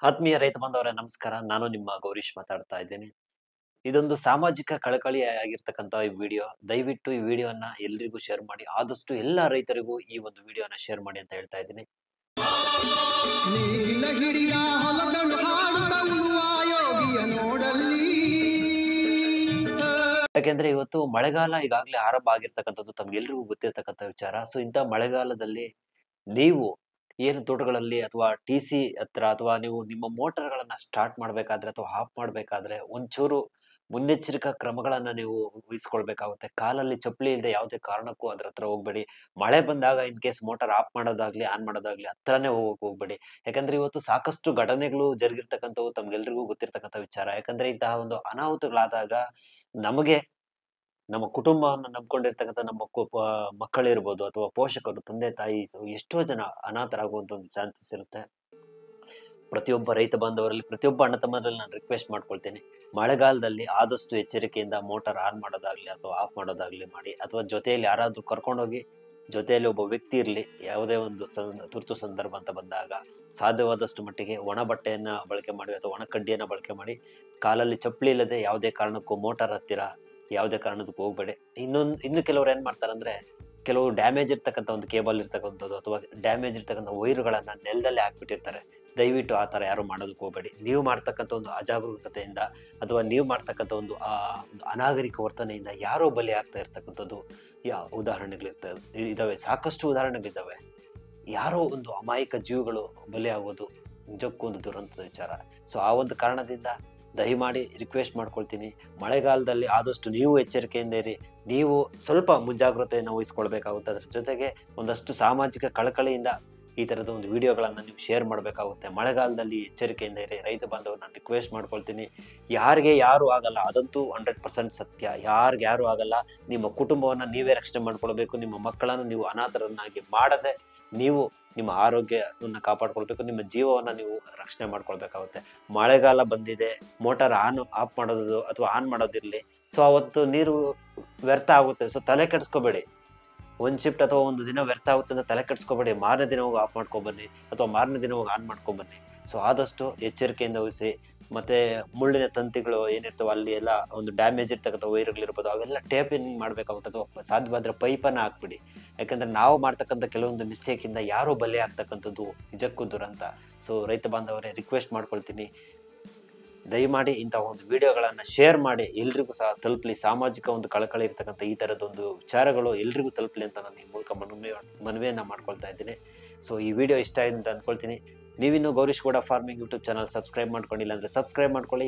ಆತ್ಮೀಯ ರೈತ ಬಾಂಧವರೇ ನಮಸ್ಕಾರ. ನಾನು ನಿಮ್ಮ ಗೌರೀಶ್ ಮಾತಾಡ್ತಾ ಇದ್ದೇನೆ. ಇದೊಂದು ಸಾಮಾಜಿಕ ಕಳಕಳಿ ಆಗಿರ್ತಕ್ಕಂಥ ಈ ವಿಡಿಯೋ. ದಯವಿಟ್ಟು ಈ ವಿಡಿಯೋನ ಎಲ್ರಿಗೂ ಶೇರ್ ಮಾಡಿ. ಆದಷ್ಟು ಎಲ್ಲ ರೈತರಿಗೂ ಈ ಒಂದು ವಿಡಿಯೋನ ಶೇರ್ ಮಾಡಿ ಅಂತ ಹೇಳ್ತಾ ಇದ್ದೀನಿ. ನೇಗಿಲ ಹಿಡಿದ ಹೊಲದಳು ಹಾಡುತ್ತ ಉಳುವ ಯೋಗಿಯ ನೋಡಲ್ಲಿ. ಯಾಕೆಂದ್ರೆ ಇವತ್ತು ಮಳೆಗಾಲ ಈಗಾಗಲೇ ಆರಂಭ ಆಗಿರ್ತಕ್ಕಂಥದ್ದು ತಮ್ಗೆಲ್ರಿಗೂ ಗೊತ್ತಿರ್ತಕ್ಕಂಥ ವಿಚಾರ. ಸೊ ಇಂಥ ಮಳೆಗಾಲದಲ್ಲಿ ನೀವು ಏನು ತೋಟಗಳಲ್ಲಿ ಅಥವಾ ಟಿಸಿ ಹತ್ರ ಅಥವಾ ನೀವು ನಿಮ್ಮ ಮೋಟಾರ್‌ಗಳನ್ನ ಸ್ಟಾರ್ಟ್ ಮಾಡ್ಬೇಕಾದ್ರೆ ಅಥವಾ ಆಫ್ ಮಾಡ್ಬೇಕಾದ್ರೆ ಒಂಚೂರು ಮುನ್ನೆಚ್ಚರಿಕಾ ಕ್ರಮಗಳನ್ನ ನೀವು ವಹಿಸ್ಕೊಳ್ಬೇಕಾಗುತ್ತೆ. ಕಾಲಲ್ಲಿ ಚಪ್ಪಲಿ ಇಲ್ಲದೆ ಯಾವುದೇ ಕಾರಣಕ್ಕೂ ಅದ್ರ ಹತ್ರ ಹೋಗ್ಬೇಡಿ. ಮಳೆ ಬಂದಾಗ ಇನ್ ಕೇಸ್ ಮೋಟಾರ್ ಆಫ್ ಮಾಡೋದಾಗ್ಲಿ, ಆನ್ ಮಾಡೋದಾಗ್ಲಿ ಹತ್ರನೇ ಹೋಗಕ್ ಹೋಗ್ಬೇಡಿ. ಯಾಕಂದ್ರೆ ಇವತ್ತು ಸಾಕಷ್ಟು ಘಟನೆಗಳು ಜರುಗಿರ್ತಕ್ಕಂಥವು ತಮ್ಗೆಲ್ರಿಗೂ ಗೊತ್ತಿರ್ತಕ್ಕಂಥ ವಿಚಾರ. ಯಾಕಂದ್ರೆ ಇಂತಹ ಒಂದು ಅನಾಹುತಗಳಾದಾಗ ನಮಗೆ ನಮ್ಮ ಕುಟುಂಬವನ್ನ ನಂಬ್ಕೊಂಡಿರ್ತಕ್ಕಂಥ ನಮ್ಮ ಮಕ್ಕಳಿರ್ಬೋದು ಅಥವಾ ಪೋಷಕರು, ತಂದೆ ತಾಯಿ ಎಷ್ಟೋ ಜನ ಅನಾಥರಾಗುವಂತ ಒಂದು ಚಾನ್ಸಸ್ ಇರುತ್ತೆ. ಪ್ರತಿಯೊಬ್ಬ ರೈತ ಬಾಂಧವರಲ್ಲಿ, ಪ್ರತಿಯೊಬ್ಬ ಅಣ್ಣ ತಮ್ಮರಲ್ಲಿ ನಾನು ರಿಕ್ವೆಸ್ಟ್ ಮಾಡ್ಕೊಳ್ತೇನೆ. ಮಳೆಗಾಲದಲ್ಲಿ ಆದಷ್ಟು ಎಚ್ಚರಿಕೆಯಿಂದ ಮೋಟಾರ್ ಆನ್ ಮಾಡೋದಾಗ್ಲಿ ಅಥವಾ ಆಫ್ ಮಾಡೋದಾಗ್ಲಿ ಮಾಡಿ. ಅಥವಾ ಜೊತೆಯಲ್ಲಿ ಯಾರಾದ್ರೂ ಕರ್ಕೊಂಡೋಗಿ, ಜೊತೆಯಲ್ಲಿ ಒಬ್ಬ ವ್ಯಕ್ತಿ ಇರ್ಲಿ. ಯಾವುದೇ ಒಂದು ತುರ್ತು ಸಂದರ್ಭ ಅಂತ ಬಂದಾಗ ಸಾಧ್ಯವಾದಷ್ಟು ಮಟ್ಟಿಗೆ ಒಣ ಬಟ್ಟೆಯನ್ನ ಬಳಕೆ ಮಾಡಿ ಅಥವಾ ಒಣ ಕಡ್ಡಿಯನ್ನ ಬಳಕೆ ಮಾಡಿ. ಕಾಲಲ್ಲಿ ಚಪ್ಪಲಿ ಇಲ್ಲದೆ ಯಾವುದೇ ಕಾರಣಕ್ಕೂ ಮೋಟಾರ್ ಹತ್ತಿರ ಯಾವುದೇ ಕಾರಣಕ್ಕೂ ಹೋಗ್ಬೇಡಿ. ಇನ್ನು ಕೆಲವ್ರು ಏನ್ ಮಾಡ್ತಾರಂದ್ರೆ, ಕೆಲವು ಡ್ಯಾಮೇಜ್ ಇರ್ತಕ್ಕಂಥ ಒಂದು ಕೇಬಲ್ ಇರ್ತಕ್ಕಂಥದ್ದು ಅಥವಾ ಡ್ಯಾಮೇಜ್ ಇರ್ತಕ್ಕಂಥ ವೈರ್ಗಳನ್ನ ನೆಲದಲ್ಲೇ ಹಾಕ್ಬಿಟ್ಟಿರ್ತಾರೆ. ದಯವಿಟ್ಟು ಆ ಥರ ಯಾರು ಮಾಡೋದಕ್ಕೆ ಹೋಗಬೇಡಿ. ನೀವು ಮಾಡ್ತಕ್ಕಂಥ ಒಂದು ಅಜಾಗರೂಕತೆಯಿಂದ ಅಥವಾ ನೀವು ಮಾಡ್ತಕ್ಕಂಥ ಒಂದು ಅನಾಗರಿಕ ವರ್ತನೆಯಿಂದ ಯಾರೋ ಬಲಿ ಆಗ್ತಾ ಇರ್ತಕ್ಕಂಥದ್ದು ಇದಾವೆ. ಸಾಕಷ್ಟು ಉದಾಹರಣೆಗಳಿದ್ದಾವೆ. ಯಾರೋ ಒಂದು ಅಮಾಯಕ ಜೀವಗಳು ಬಲಿಯಾಗೋದು ನಿಜಕ್ಕೂ ಒಂದು ದುರಂತದ ವಿಚಾರ. ಸೊ ಆ ಒಂದು ಕಾರಣದಿಂದ ದಯಮಾಡಿ ರಿಕ್ವೆಸ್ಟ್ ಮಾಡ್ಕೊಳ್ತೀನಿ, ಮಳೆಗಾಲದಲ್ಲಿ ಆದಷ್ಟು ನೀವು ಎಚ್ಚರಿಕೆಯಿಂದ ಇರಿ. ನೀವು ಸ್ವಲ್ಪ ಮುಂಜಾಗ್ರತೆಯನ್ನು ವಹಿಸ್ಕೊಳ್ಬೇಕಾಗುತ್ತೆ. ಅದ್ರ ಜೊತೆಗೆ ಒಂದಷ್ಟು ಸಾಮಾಜಿಕ ಕಳಕಳಿಯಿಂದ ಈ ಥರದ ಒಂದು ವಿಡಿಯೋಗಳನ್ನು ನೀವು ಶೇರ್ ಮಾಡಬೇಕಾಗುತ್ತೆ. ಮಳೆಗಾಲದಲ್ಲಿ ಎಚ್ಚರಿಕೆಯಿಂದ ಇರಿ ರೈತ ಬಾಂಧವರು. ನಾನು ರಿಕ್ವೆಸ್ಟ್ ಮಾಡ್ಕೊಳ್ತೀನಿ, ಯಾರಿಗೆ ಯಾರು ಆಗಲ್ಲ, ಅದಂತೂ 100% ಸತ್ಯ. ಯಾರಿಗೆ ಯಾರು ಆಗಲ್ಲ. ನಿಮ್ಮ ಕುಟುಂಬವನ್ನು ನೀವೇ ರಕ್ಷಣೆ ಮಾಡ್ಕೊಳ್ಬೇಕು. ನಿಮ್ಮ ಮಕ್ಕಳನ್ನು ನೀವು ಅನಾಥರನ್ನಾಗಿ ಮಾಡದೆ ನೀವು ನಿಮ್ಮ ಆರೋಗ್ಯವನ್ನು ಕಾಪಾಡ್ಕೊಳ್ಬೇಕು. ನಿಮ್ಮ ಜೀವವನ್ನು ನೀವು ರಕ್ಷಣೆ ಮಾಡ್ಕೊಳ್ಬೇಕಾಗುತ್ತೆ. ಮಳೆಗಾಲ ಬಂದಿದೆ, ಮೋಟಾರ್ ಆಫ್ ಮಾಡೋದು ಅಥವಾ ಆನ್ ಮಾಡೋದಿರಲಿ. ಸೊ ಅವತ್ತು ನೀರು ವ್ಯರ್ಥ ಆಗುತ್ತೆ. ಸೊ ತಲೆ ಕೆಡಿಸ್ಕೋಬೇಡಿ. ಒಂದು ಶಿಫ್ಟ್ ಅಥವಾ ಒಂದು ದಿನ ವ್ಯರ್ಥ ಆಗುತ್ತೆ ಅಂತ ತಲೆ ಕೆಡಿಸ್ಕೋಬೇಡಿ. ಮಾರನೇ ದಿನ ಹೋಗಿ ಆಫ್ ಮಾಡ್ಕೊಬನ್ನಿ ಅಥವಾ ಮಾರನೇ ದಿನ ಹೋಗಿ ಆನ್ ಮಾಡ್ಕೊಬನ್ನಿ. ಸೊ ಆದಷ್ಟು ಎಚ್ಚರಿಕೆಯಿಂದ ವಹಿಸಿ. ಮತ್ತೆ ಮುಳ್ಳಿನ ತಂತಿಗಳು ಏನಿರ್ತಾವೆ ಅಲ್ಲಿ ಎಲ್ಲ ಒಂದು ಡ್ಯಾಮೇಜ್ ಇರ್ತಕ್ಕಂಥ ವೈರ್ಗಳಿರ್ಬೋದು, ಅವೆಲ್ಲ ಟೇಪಿಂಗ್ ಮಾಡಬೇಕಾಗುತ್ತೆ. ಅಥವಾ ಸಾಧ್ಯವಾದ್ರೆ ಪೈಪನ್ನು ಹಾಕ್ಬಿಡಿ. ಯಾಕಂದ್ರೆ ನಾವು ಮಾಡ್ತಕ್ಕಂಥ ಕೆಲವೊಂದು ಮಿಸ್ಟೇಕಿಂದ ಯಾರೋ ಬಲಿ ಆಗ್ತಕ್ಕಂಥದ್ದು ನಿಜಕ್ಕೂ ದುರಂತ. ಸೊ ರೈತ ಬಾಂಧವರೇ ರಿಕ್ವೆಸ್ಟ್ ಮಾಡ್ಕೊಳ್ತೀನಿ, ದಯಮಾಡಿ ಇಂತಹ ಒಂದು ವಿಡಿಯೋಗಳನ್ನು ಶೇರ್ ಮಾಡಿ. ಎಲ್ರಿಗೂ ಸಹ ತಲುಪಲಿ. ಸಾಮಾಜಿಕ ಒಂದು ಕಳಕಳಿ ಇರ್ತಕ್ಕಂಥ ಈ ಥರದೊಂದು ವಿಚಾರಗಳು ಎಲ್ರಿಗೂ ತಲುಪಲಿ ಅಂತ ನಾನು ಈ ಮೂಲಕ ಮನವಿಯನ್ನು ಮಾಡ್ಕೊಳ್ತಾ ಇದ್ದೀನಿ. ಸೊ ಈ ವಿಡಿಯೋ ಇಷ್ಟ ಆಗಿದೆ ಅಂತ ಅಂದ್ಕೊಳ್ತೀನಿ. ನೀವಿನ್ನೂ Gourish Gowda farming YouTube channel subscribe ಮಾಡ್ಕೊಂಡಿಲ್ಲ ಅಂದರೆ ಸಬ್ಸ್ಕ್ರೈಬ್ ಮಾಡ್ಕೊಳ್ಳಿ.